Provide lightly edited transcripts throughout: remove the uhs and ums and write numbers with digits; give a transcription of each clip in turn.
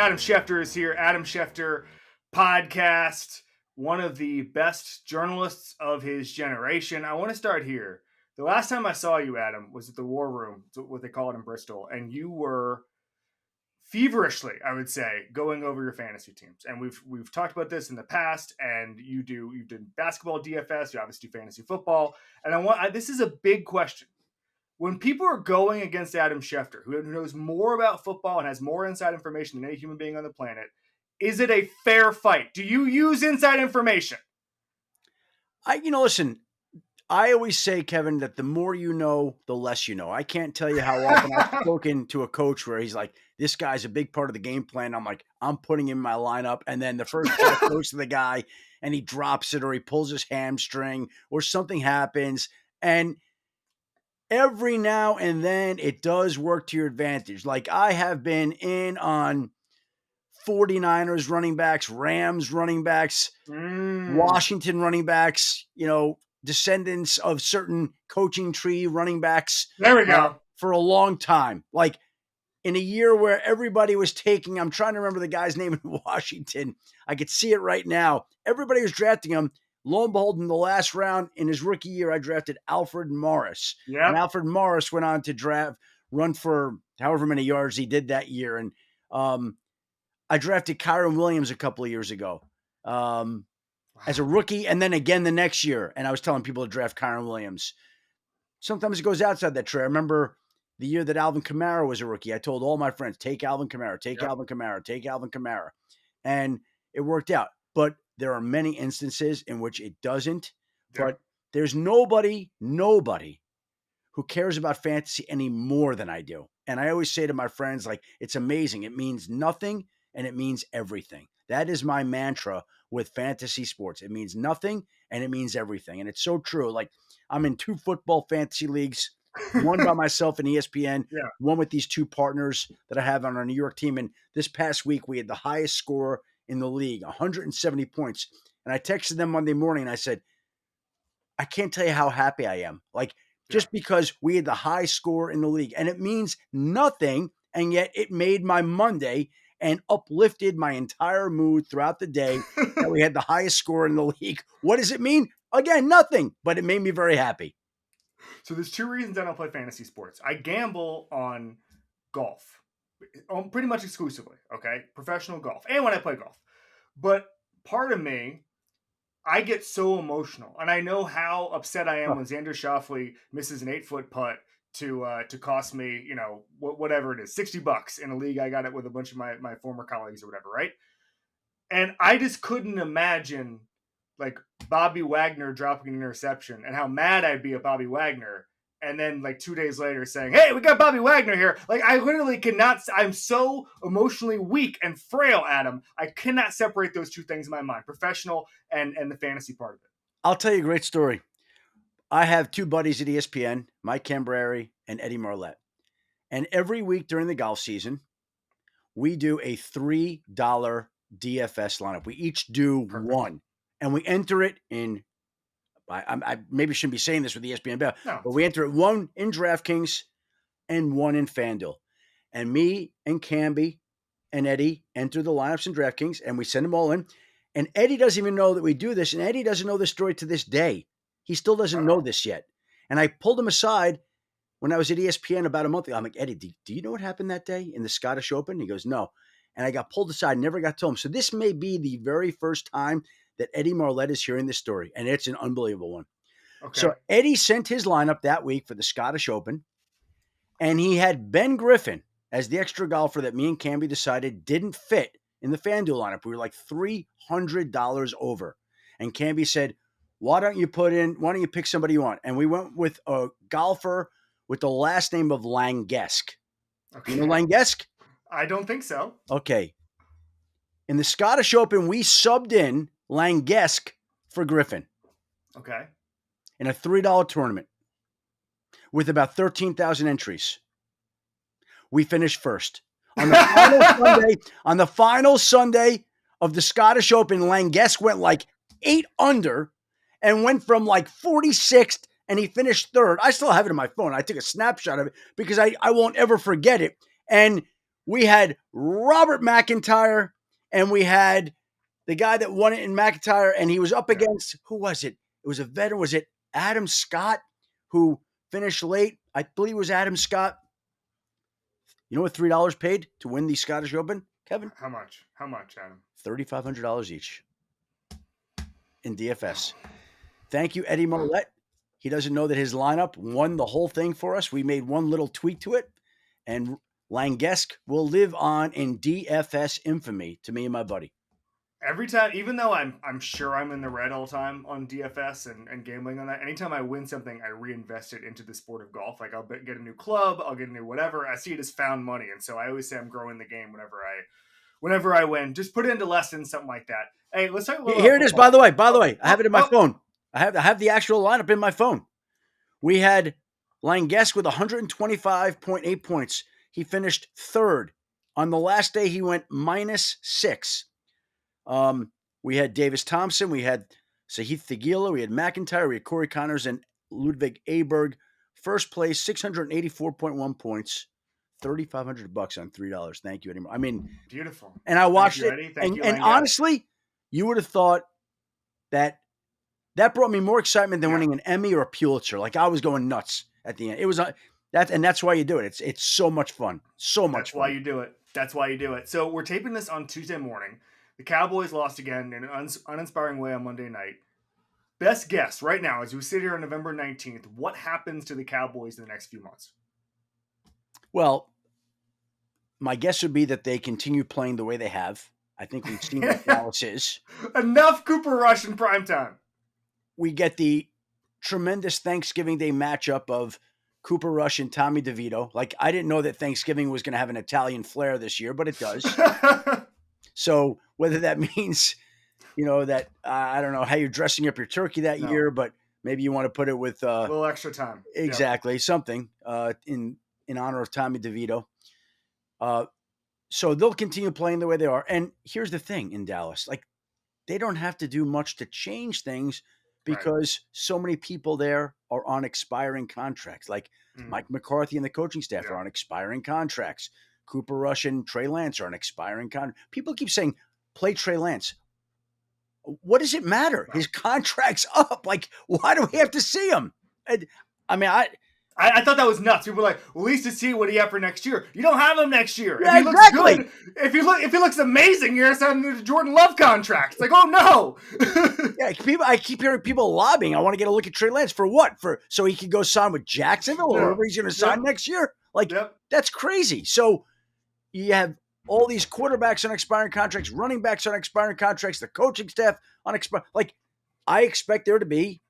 Adam Schefter is here. Adam Schefter podcast, one of the best journalists of his generation. I want to start here. The last time I saw you, Adam, was at the War Room, what they call it in Bristol, and you were feverishly, I would say, going over your fantasy teams. And we've talked about this in the past, and you've done basketball DFS, you obviously do fantasy football, and this is a big question. When people are going against Adam Schefter, who knows more about football and has more inside information than any human being on the planet, is it a fair fight? Do you use inside information? Listen, I always say, Kevin, that the more you know, the less you know. I can't tell you how often I've spoken to a coach where he's like, this guy's a big part of the game plan. I'm like, I'm putting him in my lineup. And then the first ball goes to the guy and he drops it or he pulls his hamstring or something happens. And every now and then it does work to your advantage. Like I have been in on 49ers running backs, Rams running backs, Washington running backs, descendants of certain coaching tree running backs. There we go. For a long time. Like in a year where everybody was taking, I'm trying to remember the guy's name in Washington. I could see it right now. Everybody was drafting him. Lo and behold, in the last round in his rookie year, I drafted Alfred Morris. Yep. And Alfred Morris went on to run for however many yards he did that year. And I drafted Kyron Williams a couple of years ago as a rookie, and then again the next year. And I was telling people to draft Kyron Williams. Sometimes it goes outside that tree. I remember the year that Alvin Kamara was a rookie. I told all my friends, take Alvin Kamara, take Alvin Kamara, take Alvin Kamara. And it worked out. But there are many instances in which it doesn't. Yeah. But there's nobody who cares about fantasy any more than I do. And I always say to my friends, like, it's amazing. It means nothing and it means everything. That is my mantra with fantasy sports. It means nothing and it means everything. And it's so true. Like, I'm in 2 football fantasy leagues, one by myself in ESPN, one with these 2 partners that I have on our New York team. And this past week, we had the highest score in the league, 170 points. And I texted them Monday morning and I said, I can't tell you how happy I am. Like, just because we had the high score in the league, and it means nothing. And yet it made my Monday and uplifted my entire mood throughout the day that we had the highest score in the league. What does it mean? Again, nothing, but it made me very happy. So there's 2 reasons I don't play fantasy sports. I gamble on golf, pretty much exclusively, okay? Professional golf, and when I play golf. But part of me, I get so emotional, and I know how upset I am when Xander Schauffele misses an 8-foot putt to cost me, whatever it is, $60 in a league. I got it with a bunch of my former colleagues or whatever, right? And I just couldn't imagine like Bobby Wagner dropping an interception and how mad I'd be at Bobby Wagner. And then like 2 days later saying, hey, we got Bobby Wagner here. Like I literally cannot, I'm so emotionally weak and frail, Adam. I cannot separate those 2 things in my mind, professional and the fantasy part of it. I'll tell you a great story. I have 2 buddies at ESPN, Mike Cambreri and Eddie Marlette. And every week during the golf season, we do a $3 DFS lineup. We each do one. And we enter it in, I maybe shouldn't be saying this with ESPN, but we enter it one in DraftKings and one in FanDuel. And me and Camby and Eddie enter the lineups in DraftKings and we send them all in. And Eddie doesn't even know that we do this. And Eddie doesn't know this story to this day. He still doesn't know this yet. And I pulled him aside when I was at ESPN about a month ago. I'm like, Eddie, do you know what happened that day in the Scottish Open? He goes, no. And I got pulled aside, never got to him. So this may be the very first time that Eddie Marlette is hearing this story, and it's an unbelievable one. Okay. So Eddie sent his lineup that week for the Scottish Open, and he had Ben Griffin as the extra golfer that me and Camby decided didn't fit in the FanDuel lineup. We were like $300 over. And Camby said, why don't you pick somebody you want? And we went with a golfer with the last name of Langesk. Okay. You know Langesk? I don't think so. Okay. In the Scottish Open, we subbed in Langesk for Griffin. Okay. In a $3 tournament with about 13,000 entries. We finished first. On the final Sunday of the Scottish Open, Langesk went like 8 under and went from like 46th and he finished 3rd. I still have it on my phone. I took a snapshot of it because I won't ever forget it. And We had Robert McIntyre, and we had the guy that won it in McIntyre, and he was up Yeah. against, who was it? It was a veteran. Was it Adam Scott, who finished late? I believe it was Adam Scott. You know what $3 paid to win the Scottish Open, Kevin? How much? How much, Adam? $3,500 each in DFS. Thank you, Eddie Mollett. He doesn't know that his lineup won the whole thing for us. We made one little tweak to it, and Langesk will live on in DFS infamy to me and my buddy. Every time, even though I'm sure I'm in the red all the time on DFS and gambling on that, anytime I win something, I reinvest it into the sport of golf. Like I'll get a new club, I'll get a new whatever. I see it as found money, and so I always say I'm growing the game whenever I win. Just put it into lessons, something like that. Hey, let's talk a little. Here it is. By the way, I have it in my oh. phone. I have the actual lineup in my phone. We had Langesk with 125.8 points. He finished third. On the last day, he went -6. We had Davis Thompson, we had Sahith Thagila, we had McIntyre, we had Corey Connors, and Ludwig Aberg. First place, 684.1 points, $3,500 on $3. Thank you, Eddie. I mean, beautiful. And I watched it. And honestly, you would have thought that brought me more excitement than winning an Emmy or a Pulitzer. Like I was going nuts at the end. It was that's why you do it. It's so much fun. So much fun. That's why you do it. That's why you do it. So we're taping this on Tuesday morning. The Cowboys lost again in an uninspiring way on Monday night. Best guess right now, as we sit here on November 19th, what happens to the Cowboys in the next few months? Well, my guess would be that they continue playing the way they have. I think we've seen what Dallas is. Enough Cooper Rush in primetime. We get the tremendous Thanksgiving Day matchup of Cooper Rush and Tommy DeVito. Like, I didn't know that Thanksgiving was going to have an Italian flair this year, but it does. So whether that means, that I don't know how you're dressing up your turkey that year, but maybe you want to put it with a little extra time. Exactly. Yep. Something in honor of Tommy DeVito. So they'll continue playing the way they are. And here's the thing in Dallas, like they don't have to do much to change things because so many people there are on expiring contracts. Like Mike McCarthy and the coaching staff are on expiring contracts. Cooper Rush and Trey Lance are on expiring contracts. People keep saying, play Trey Lance. What does it matter? His contract's up. Like, why do we have to see him? I thought that was nuts. People were like, well, at least to see what he had for next year. You don't have him next year. Yeah, if he looks good, if he looks amazing, you're signing the Jordan Love contract. It's like, oh no. I keep hearing people lobbying. I want to get a look at Trey Lance for what? So he could go sign with Jacksonville or whoever he's going to sign next year. Like that's crazy. So you have all these quarterbacks on expiring contracts, running backs on expiring contracts, the coaching staff on expiring. Like I expect there to be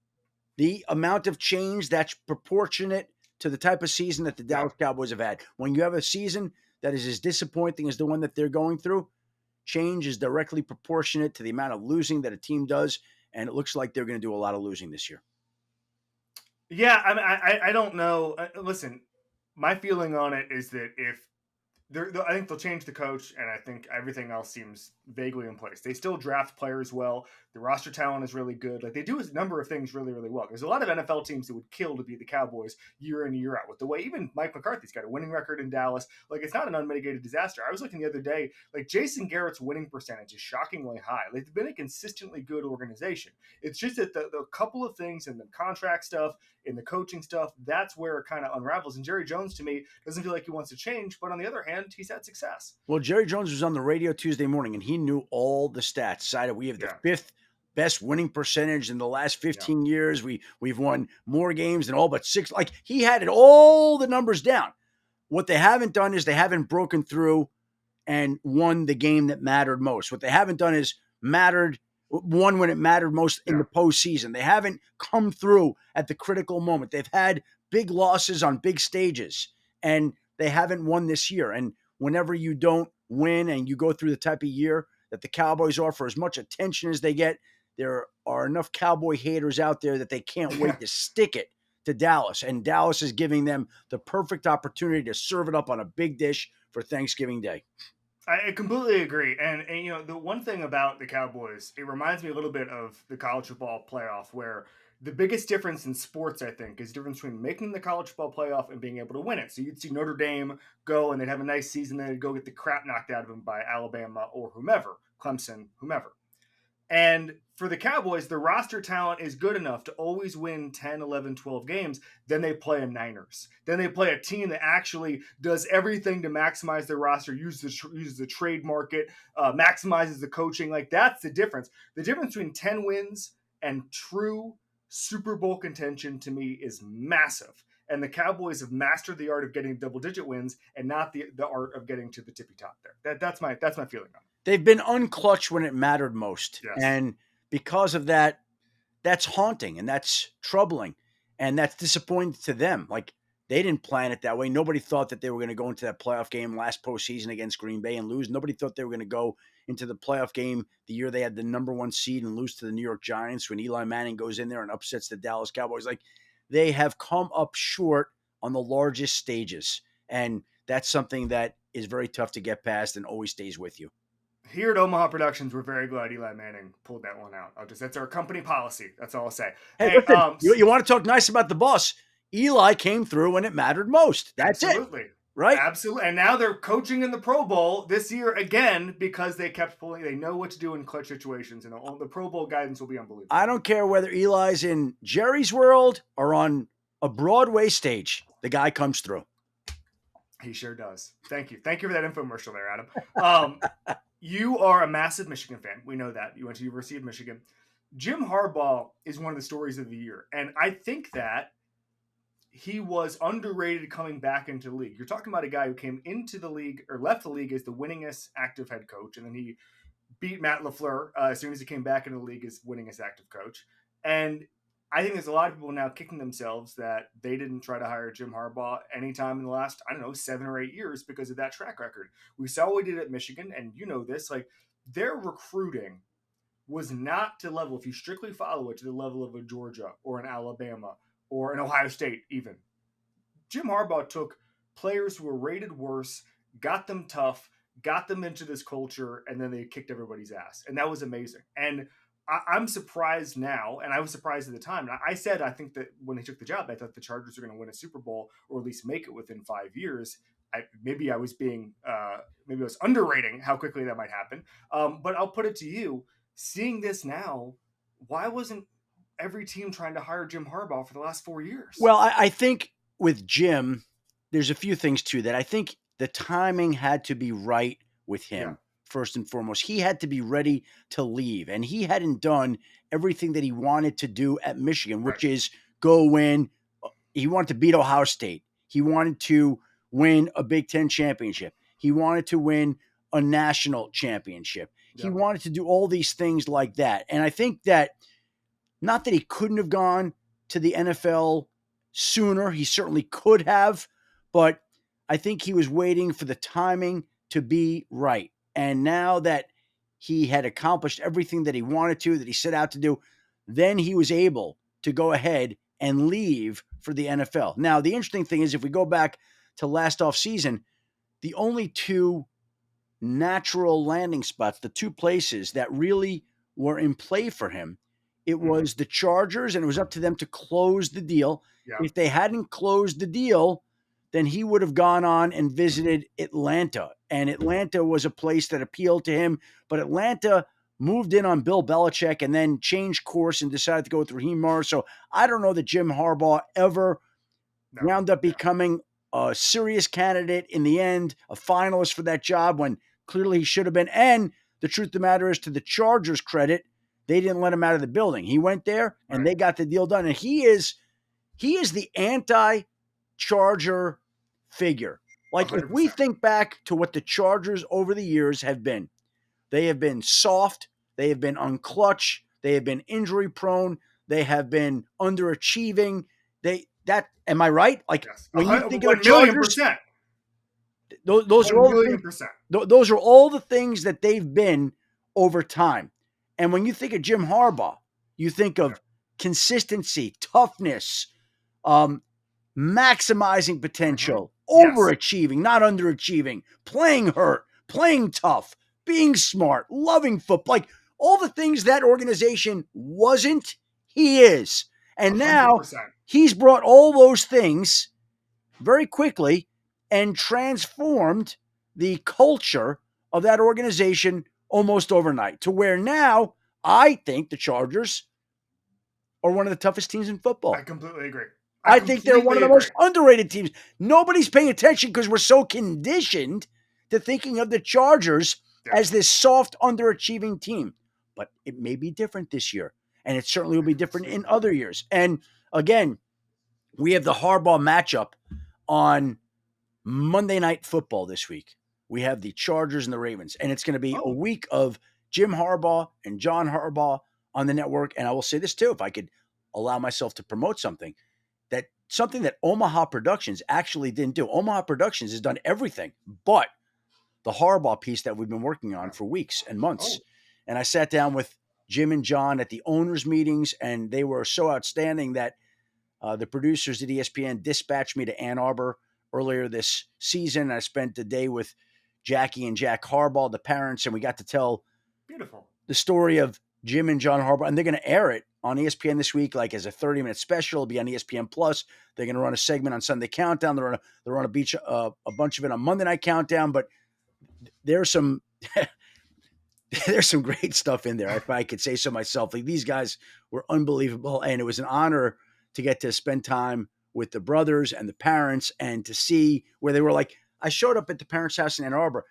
the amount of change that's proportionate to the type of season that the Dallas Cowboys have had. When you have a season that is as disappointing as the one that they're going through, change is directly proportionate to the amount of losing that a team does, and it looks like they're going to do a lot of losing this year. Yeah, I don't know. Listen, my feeling on it is that if I think they'll change the coach, and I think everything else seems vaguely in place. They still draft players well. The roster talent is really good. Like they do a number of things really, really well. There's a lot of NFL teams that would kill to be the Cowboys year in, year out. With the way even Mike McCarthy's got a winning record in Dallas, like it's not an unmitigated disaster. I was looking the other day, like Jason Garrett's winning percentage is shockingly high. Like, they've been a consistently good organization. It's just that the couple of things in the contract stuff, in the coaching stuff, that's where it kind of unravels. And Jerry Jones, to me, doesn't feel like he wants to change, but on the other hand, he's had success. Well, Jerry Jones was on the radio Tuesday morning, and he knew all the stats. Cited we have the fifth best winning percentage in the last 15 years. We've won more games than all but 6. Like he had all the numbers down. What they haven't done is they haven't broken through and won the game that mattered most. What they haven't done is won when it mattered most in the postseason. They haven't come through at the critical moment. They've had big losses on big stages, and they haven't won this year. And whenever you don't win and you go through the type of year that the Cowboys are, for as much attention as they get, there are enough Cowboy haters out there that they can't wait to stick it to Dallas. And Dallas is giving them the perfect opportunity to serve it up on a big dish for Thanksgiving Day. I completely agree. And the one thing about the Cowboys, it reminds me a little bit of the college football playoff where the biggest difference in sports, I think, is the difference between making the college football playoff and being able to win it. So you'd see Notre Dame go and they'd have a nice season, then they'd go get the crap knocked out of them by Alabama or whomever, Clemson, whomever. And for the Cowboys, the roster talent is good enough to always win 10, 11, 12 games. Then they play a Niners. Then they play a team that actually does everything to maximize their roster, uses the trade market, maximizes the coaching. Like, that's the difference. The difference between 10 wins and true Super Bowl contention to me is massive. And the Cowboys have mastered the art of getting double-digit wins and not the art of getting to the tippy top there. That's my feeling on it. They've been unclutched when it mattered most. Yes. And because of that, that's haunting and that's troubling. And that's disappointing to them. Like, they didn't plan it that way. Nobody thought that they were going to go into that playoff game last postseason against Green Bay and lose. Nobody thought they were going to go into the playoff game the year they had the number 1 seed and lose to the New York Giants when Eli Manning goes in there and upsets the Dallas Cowboys. Like, they have come up short on the largest stages. And that's something that is very tough to get past and always stays with you. Here at Omaha Productions, we're very glad Eli Manning pulled that one out. That's our company policy. That's all I'll say. Hey, listen, you want to talk nice about the boss? Eli came through when it mattered most. That's absolutely. It. Right? Absolutely. And now they're coaching in the Pro Bowl this year again because they kept pulling. They know what to do in clutch situations, and the Pro Bowl guidance will be unbelievable. I don't care whether Eli's in Jerry's World or on a Broadway stage. The guy comes through. He sure does. Thank you. Thank you for that infomercial there, Adam. You are a massive Michigan fan. We know that. You went to the University of Michigan. Jim Harbaugh is one of the stories of the year. And I think that he was underrated coming back into the league. You're talking about a guy who came into the league or left the league as the winningest active head coach. And then he beat Matt LaFleur as soon as he came back into the league as winningest active coach. And I think there's a lot of people now kicking themselves that they didn't try to hire Jim Harbaugh anytime in the last, 7 or 8 years because of that track record. We saw what he did at Michigan, and you know this, like, their recruiting was not to level, if you strictly follow it, to the level of a Georgia or an Alabama or an Ohio State even. Jim Harbaugh took players who were rated worse, got them tough, got them into this culture, and then they kicked everybody's ass. And that was amazing. And I'm surprised now, and I was surprised at the time. And I said, I think that when he took the job, I thought the Chargers were going to win a Super Bowl or at least make it within 5 years. Maybe I was underrating how quickly that might happen. But I'll put it to you, seeing this now, why wasn't every team trying to hire Jim Harbaugh for the last 4 years? Well, I think with Jim, there's a few things to that. I think the timing had to be right with him. Yeah. First and foremost, he had to be ready to leave, and he hadn't done everything that he wanted to do at Michigan, which is go win. He wanted to beat Ohio State. He wanted to win a Big Ten championship. He wanted to win a national championship. Yeah. He wanted to do all these things like that. And I think that not that he couldn't have gone to the NFL sooner, he certainly could have, but I think he was waiting for the timing to be right. And now that he had accomplished everything that he wanted to, that he set out to do, then he was able to go ahead and leave for the NFL. Now, the interesting thing is, if we go back to last offseason, the only two natural landing spots, the two places that really were in play for him, it was the Chargers, and it was up to them to close the deal. Yeah. If they hadn't closed the deal, then he would have gone on and visited Atlanta. And Atlanta was a place that appealed to him. But Atlanta moved in on Bill Belichick and then changed course and decided to go with Raheem Morris. So I don't know that Jim Harbaugh ever wound up becoming a serious candidate in the end, a finalist for that job when clearly he should have been. And the truth of the matter is, to the Chargers' credit, they didn't let him out of the building. He went there and they got the deal done. And he is the anti-Charger figure. Like, 100%. If we think back to what the Chargers over the years have been, they have been soft, they have been unclutch, they have been injury prone, they have been underachieving. Am I right? Like, yes. When you think of the Chargers, those are all the things that they've been over time. And when you think of Jim Harbaugh, you think of consistency, toughness, maximizing potential, overachieving, not underachieving, playing hurt, playing tough, being smart, loving football, like all the things that organization wasn't, he is. And now 100%. he's brought all those things very quickly and transformed the culture of that organization almost overnight to where now I think the Chargers are one of the toughest teams in football. I completely agree. I I think they're one of completely the agree. most underrated teams. Nobody's paying attention because we're so conditioned to thinking of the Chargers Yeah. as this soft, underachieving team. But it may be different this year. And it certainly will be different in other years. And again, we have the Harbaugh matchup on Monday Night Football this week. We have the Chargers and the Ravens. And it's going to be a week of Jim Harbaugh and John Harbaugh on the network. And I will say this too, if I could allow myself to promote something that Omaha Productions actually didn't do. Omaha Productions has done everything but the Harbaugh piece that we've been working on for weeks and months. And I sat down with Jim and John at the owners' meetings, and they were so outstanding that the producers at ESPN dispatched me to Ann Arbor earlier this season. I spent the day with Jackie and Jack Harbaugh, the parents, and we got to tell the story of Jim and John Harbaugh, and they're going to air it on ESPN this week, like as a 30-minute special. It'll be on ESPN Plus. They're going to run a segment on Sunday Countdown. They're on a bunch of it on Monday Night Countdown. But there's some there's some great stuff in there, if I could say so myself. Like, these guys were unbelievable, and it was an honor to get to spend time with the brothers and the parents and to see where they were. Like, I showed up at the parents' house in Ann Arbor.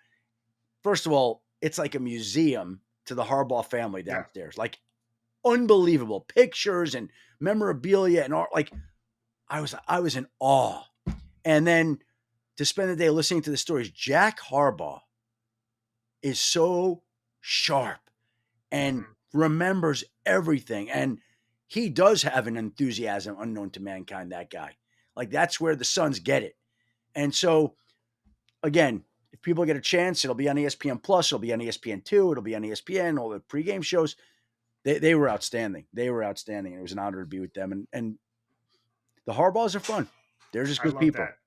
First of all, it's like a museum to the Harbaugh family downstairs. Like, unbelievable pictures and memorabilia and art. Like, I was in awe. And then to spend the day listening to the stories, Jack Harbaugh is so sharp and remembers everything. And he does have an enthusiasm unknown to mankind, that guy. Like, that's where the Suns get it. And so, again, if people get a chance, it'll be on ESPN Plus, it'll be on ESPN2, it'll be on ESPN, all the pregame shows. They were outstanding. They were outstanding. It was an honor to be with them. And the Harbaughs are fun. They're just good people. That.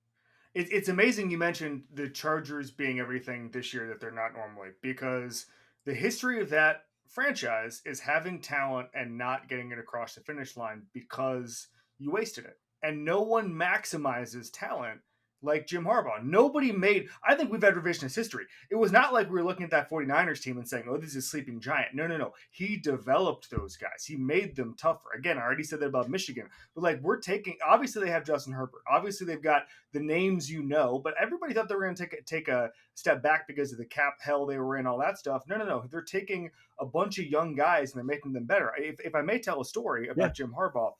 It's amazing you mentioned the Chargers being everything this year that they're not normally, because the history of that franchise is having talent and not getting it across the finish line because you wasted it. And no one maximizes talent like Jim Harbaugh. Nobody made, I think we've had revisionist history. It was not like we were looking at that 49ers team and saying, oh, this is a sleeping giant. No. He developed those guys. He made them tougher. Again, I already said that about Michigan. But like, we're taking, obviously they have Justin Herbert. Obviously they've got the names you know, but everybody thought they were going to take a step back because of the cap hell they were in, all that stuff. No. They're taking a bunch of young guys and they're making them better. If I may tell a story about Jim Harbaugh,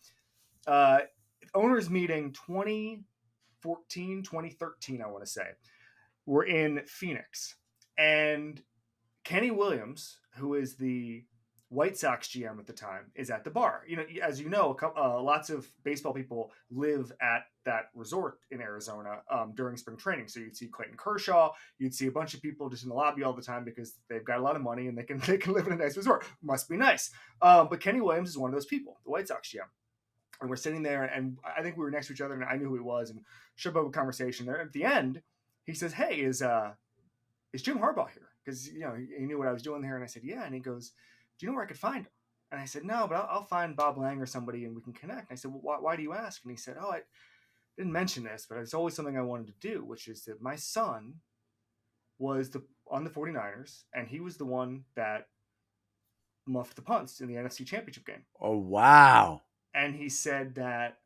owners meeting 2013, I want to say, we're in Phoenix, and Kenny Williams, who is the White Sox GM at the time, is at the bar. You know, as you know, lots of baseball people live at that resort in Arizona during spring training. So you'd see Clayton Kershaw, you'd see a bunch of people just in the lobby all the time because they've got a lot of money and they can live in a nice resort. Must be nice. But Kenny Williams is one of those people, the White Sox GM. And we're sitting there, and I think we were next to each other, and I knew who he was, and shook up a conversation there. At the end, he says, "Hey, is Jim Harbaugh here?" Because he knew what I was doing there, and I said, "Yeah." And he goes, "Do you know where I could find him?" And I said, "No, but I'll find Bob Lang or somebody, and we can connect." And I said, "Well, why do you ask?" And he said, "Oh, I didn't mention this, but it's always something I wanted to do, which is that my son was on the 49ers, and he was the one that muffed the punts in the NFC Championship game." Oh, wow. And he said that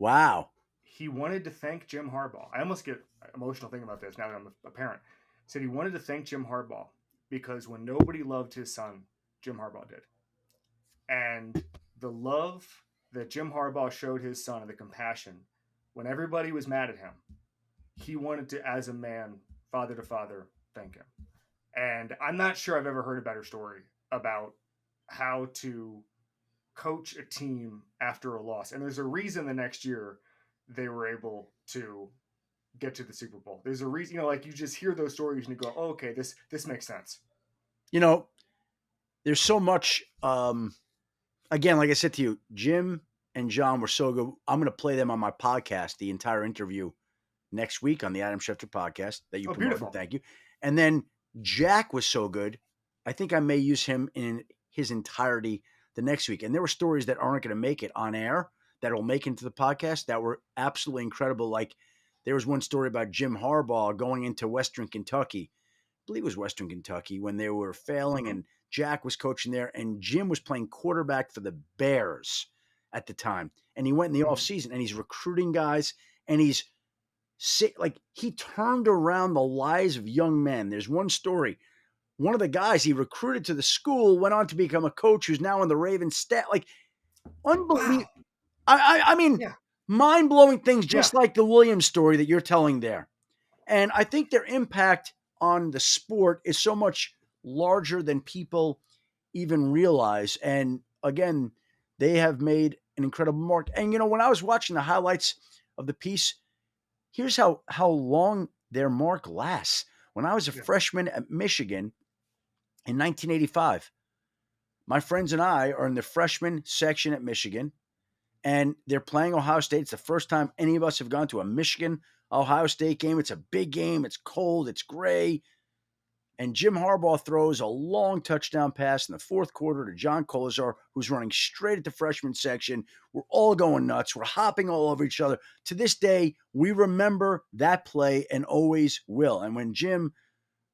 he wanted to thank Jim Harbaugh. I almost get emotional thinking about this now that I'm a parent. He said he wanted to thank Jim Harbaugh because when nobody loved his son, Jim Harbaugh did. And the love that Jim Harbaugh showed his son and the compassion when everybody was mad at him, he wanted to, as a man, father to father, thank him. And I'm not sure I've ever heard a better story about how to coach a team after a loss. And there's a reason the next year they were able to get to the Super Bowl. There's a reason, like you just hear those stories and you go, oh, okay, this makes sense. There's so much, again, like I said to you, Jim and John were so good. I'm going to play them on my podcast, the entire interview next week on the Adam Schefter podcast that you promoted. Beautiful. Thank you. And then Jack was so good. I think I may use him in his entirety the next week. And there were stories that aren't going to make it on air that will make into the podcast that were absolutely incredible. Like there was one story about Jim Harbaugh going into Western Kentucky. I believe it was Western Kentucky when they were failing and Jack was coaching there and Jim was playing quarterback for the Bears at the time. And he went in the offseason and he's recruiting guys and he's like he turned around the lives of young men. There's one story. One of the guys he recruited to the school went on to become a coach who's now in the Ravens staff. Like unbelievable. Wow. I mean, mind-blowing things just like the Williams story that you're telling there. And I think their impact on the sport is so much larger than people even realize. And again, they have made an incredible mark. And, when I was watching the highlights of the piece, here's how long their mark lasts. When I was a freshman at Michigan in 1985, my friends and I are in the freshman section at Michigan, and they're playing Ohio State. It's the first time any of us have gone to a Michigan-Ohio State game. It's a big game. It's cold. It's gray. And Jim Harbaugh throws a long touchdown pass in the fourth quarter to John Colazar, who's running straight at the freshman section. We're all going nuts. We're hopping all over each other. To this day, we remember that play and always will. And when Jim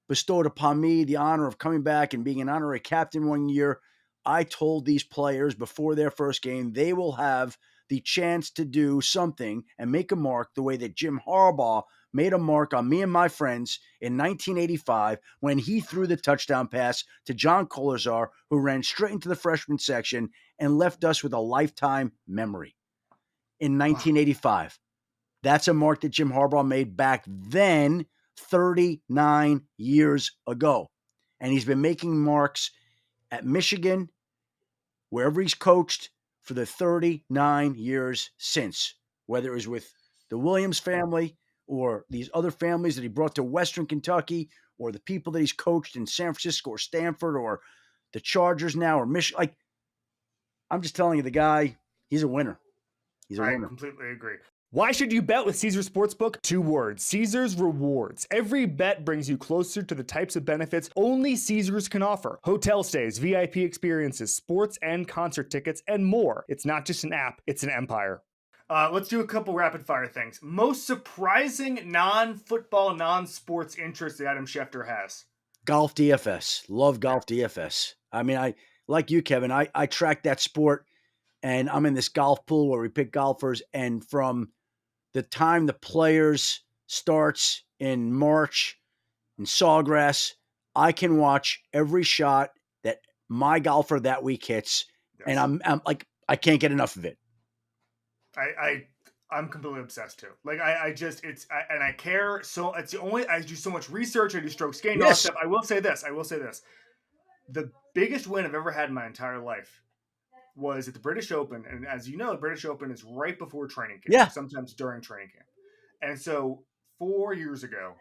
bestowed upon me the honor of coming back and being an honorary captain one year, I told these players before their first game they will have the chance to do something and make a mark the way that Jim Harbaugh made a mark on me and my friends in 1985 when he threw the touchdown pass to John Colazar, who ran straight into the freshman section and left us with a lifetime memory. In 1985. That's a mark that Jim Harbaugh made back then, 39 years ago. And he's been making marks at Michigan, wherever he's coached, for the 39 years since, whether it was with the Williams family or these other families that he brought to Western Kentucky or the people that he's coached in San Francisco or Stanford or the Chargers now or Michigan. Like, I'm just telling you, the guy, he's a winner. He's a winner. I completely agree. Why should you bet with Caesars Sportsbook? 2 words, Caesars Rewards. Every bet brings you closer to the types of benefits only Caesars can offer. Hotel stays, VIP experiences, sports and concert tickets, and more. It's not just an app, it's an empire. Let's do a couple rapid fire things. Most surprising non-football, non-sports interest that Adam Schefter has? Golf DFS. Love golf DFS. I mean, I like you, Kevin. I track that sport, and I'm in this golf pool where we pick golfers, and from the time the Players starts in March in Sawgrass, I can watch every shot that my golfer that week hits, and I'm like, I can't get enough of it. I'm completely obsessed too. Like I care so. It's the only I do so much research. I do strokes gained, all stuff. I will say this. The biggest win I've ever had in my entire life was at the British Open, and as you know, the British Open is right before training camp. Sometimes during training camp. And so 4 years ago,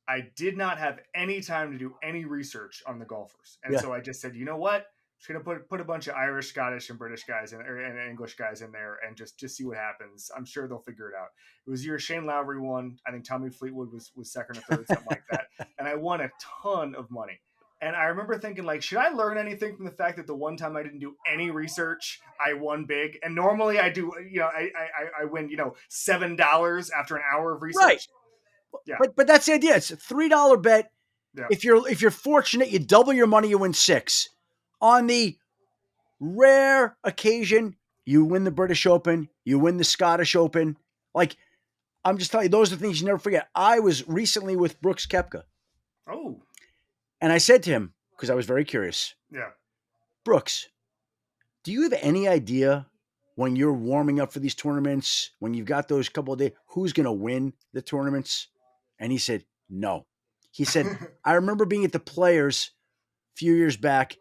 I did not have any time to do any research on the golfers, and so I just said, you know what? Just gonna put a bunch of Irish, Scottish, and British guys and English guys in there, and just see what happens. I'm sure they'll figure it out. It was the year Shane Lowry won. I think Tommy Fleetwood was second or third, something like that. And I won a ton of money. And I remember thinking, like, should I learn anything from the fact that the one time I didn't do any research, I won big? And normally I do, I win, $7 after an hour of research. Right. Yeah. But that's the idea. It's a $3 bet. Yeah. If you're fortunate, you double your money, you win $6. On the rare occasion, you win the British Open, you win the Scottish Open. Like, I'm just telling you, those are the things you never forget. I was recently with Brooks Koepka. Oh. And I said to him, because I was very curious. Yeah. Brooks, do you have any idea when you're warming up for these tournaments, when you've got those couple of days, who's going to win the tournaments? And he said, no. He said, I remember being at the Players a few years back,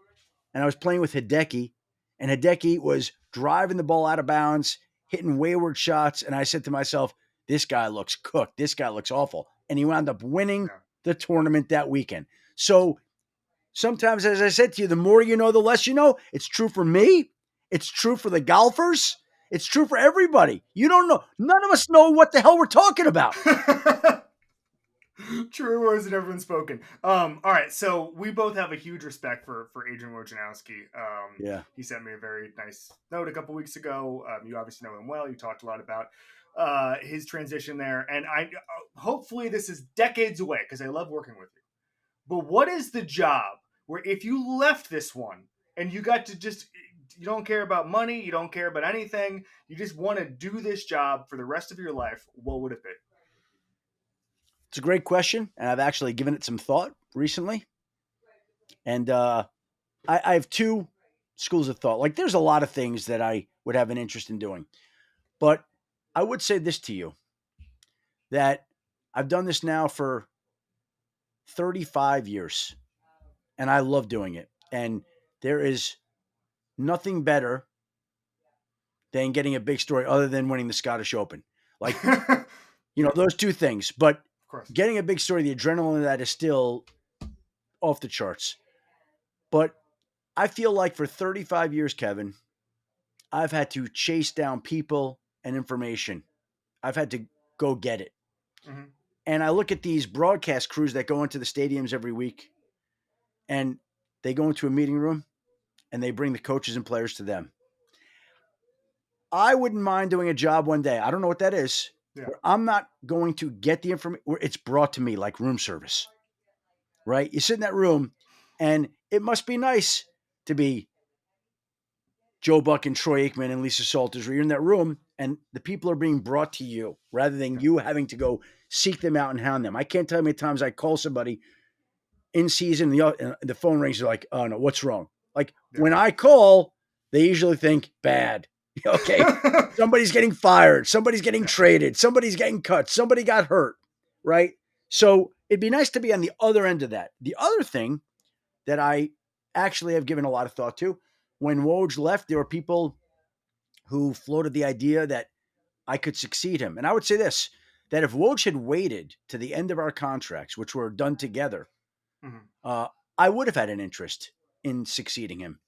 and I was playing with Hideki, and Hideki was driving the ball out of bounds, hitting wayward shots, and I said to myself, this guy looks cooked. This guy looks awful. And he wound up winning the tournament that weekend. So sometimes, as I said to you, the more you know, the less you know. It's true for me. It's true for the golfers. It's true for everybody. You don't know. None of us know what the hell we're talking about. True words have never been spoken. All right, so we both have a huge respect for Adrian Wojnarowski. Yeah. He sent me a very nice note a couple weeks ago. You obviously know him well. You talked a lot about his transition there, and I hopefully this is decades away because I love working with you. But what is the job where if you left this one and you got to just you don't care about money, you don't care about anything, you just want to do this job for the rest of your life, what would it be? It's a great question, and I've actually given it some thought recently. And I have two schools of thought. Like, there's a lot of things that I would have an interest in doing, but I would say this to you that I've done this now for 35 years, and I love doing it. And there is nothing better than getting a big story other than winning the Scottish Open. Like, Of those two things. But course. getting a big story, the adrenaline of that is still off the charts. But I feel like for 35 years, Kevin, I've had to chase down people and information. I've had to go get it. Mm-hmm. And I look at these broadcast crews that go into the stadiums every week, and they go into a meeting room and they bring the coaches and players to them. I wouldn't mind doing a job one day. I don't know what that is. Yeah. Where I'm not going to get the information, where it's brought to me like room service, right? You sit in that room, and it must be nice to be Joe Buck and Troy Aikman and Lisa Salters, where you're in that room and the people are being brought to you rather than you having to go seek them out and hound them. I can't tell you how many times I call somebody in season, the phone rings, they're like, oh no, what's wrong? Like when I call, they usually think bad. Okay, somebody's getting fired, somebody's getting traded, somebody's getting cut, somebody got hurt, right? So it'd be nice to be on the other end of that. The other thing that I actually have given a lot of thought to, when Woj left, there were people who floated the idea that I could succeed him. And I would say this, that if Woj had waited to the end of our contracts, which were done together, Mm-hmm. I would have had an interest in succeeding him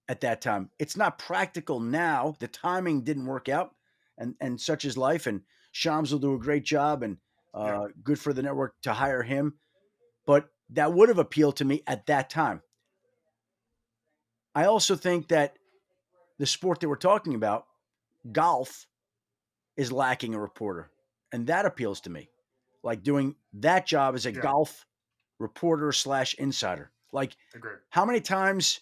at that time. It's not practical now. The timing didn't work out, and such is life. And Shams will do a great job, and good for the network to hire him. But that would have appealed to me at that time. I also think that the sport that we're talking about, golf, is lacking a reporter, and that appeals to me. Like doing that job as a golf reporter / insider. Like, Agreed. how many times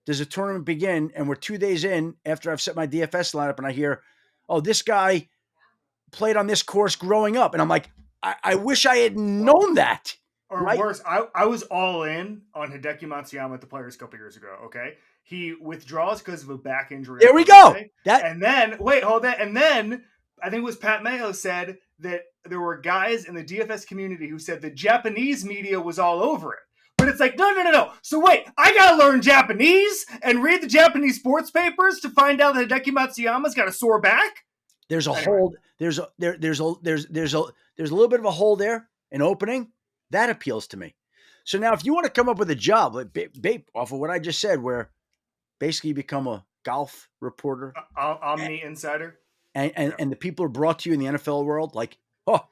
does a tournament begin and we're 2 days in after I've set my DFS lineup and I hear, oh, this guy played on this course growing up. And I'm like, I wish I had known that. Or right? worse, I was all in on Hideki Matsuyama at the Players a couple years ago, okay? He withdraws because of a back injury. There we go. And then, wait, hold that. And then, I think it was Pat Mayo said that there were guys in the DFS community who said the Japanese media was all over it. But it's like, no. So wait, I gotta learn Japanese and read the Japanese sports papers to find out that Hideki Matsuyama's got a sore back? There's a hole. There's a little bit of a hole there, an opening. That appeals to me. So now if you want to come up with a job, like off of what I just said, where basically you become a golf reporter, Omni insider, and the people are brought to you in the NFL world, like, oh.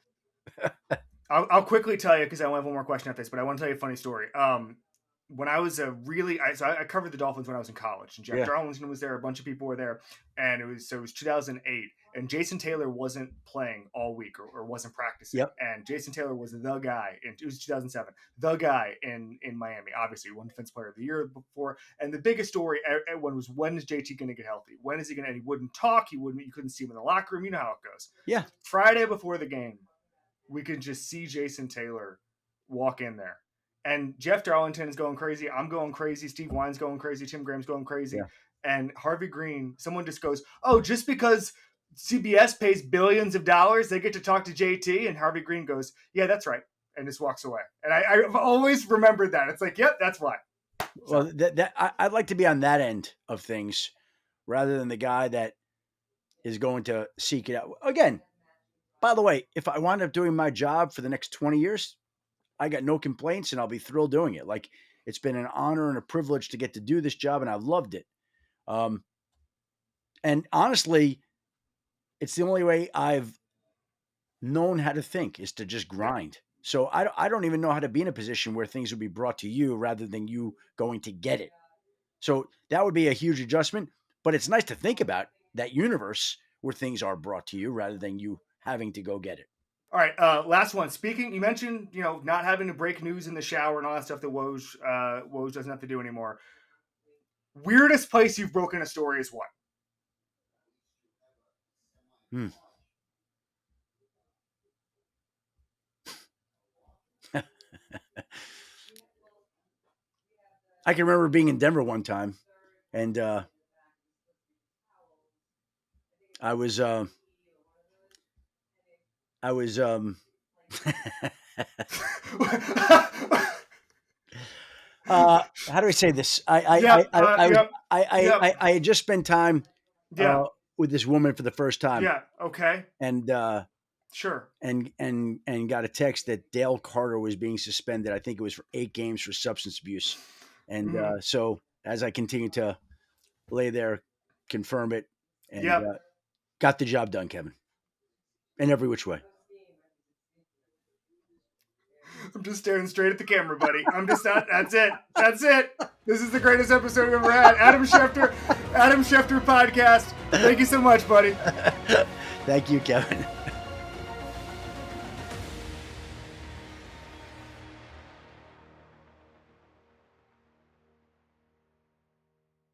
I'll quickly tell you because I only have one more question after this, but I want to tell you a funny story. When I was I covered the Dolphins when I was in college, and Jeff Darlington was there. A bunch of people were there, and it was 2008, and Jason Taylor wasn't playing all week or wasn't practicing. Yep. And Jason Taylor was the guy, and it was 2007, the guy in Miami. Obviously, won Defensive Player of the Year before, and the biggest story everyone was, when is JT going to get healthy? When is he going to? And he wouldn't talk. You couldn't see him in the locker room. You know how it goes. Yeah. Friday before the game, we could just see Jason Taylor walk in there. And Jeff Darlington is going crazy. I'm going crazy. Steve Wine's going crazy. Tim Graham's going crazy. Yeah. And Harvey Green, someone just goes, oh, just because CBS pays billions of dollars, they get to talk to JT. And Harvey Green goes, yeah, that's right. And just walks away. And I've always remembered that. It's like, yep, that's why. So. Well, I'd like to be on that end of things rather than the guy that is going to seek it out. Again, by the way, if I wind up doing my job for the next 20 years, I got no complaints and I'll be thrilled doing it. Like, it's been an honor and a privilege to get to do this job, and I've loved it. And honestly, it's the only way I've known how to think, is to just grind. So I don't even know how to be in a position where things would be brought to you rather than you going to get it. So that would be a huge adjustment. But it's nice to think about that universe where things are brought to you rather than you having to go get it. All right, last one. Speaking, you mentioned not having to break news in the shower and all that stuff that Woj doesn't have to do anymore. Weirdest place you've broken a story is what? I can remember being in Denver one time, and I was how do I say this? I had just spent time with this woman for the first time. Yeah. Okay. And sure. And got a text that Dale Carter was being suspended. I think it was for 8 games for substance abuse. And so as I continued to lay there, confirm it, and got the job done, Kevin, in every which way. I'm just staring straight at the camera, buddy. I'm just not. That's it. That's it. This is the greatest episode we've ever had. Adam Schefter Podcast. Thank you so much, buddy. Thank you, Kevin.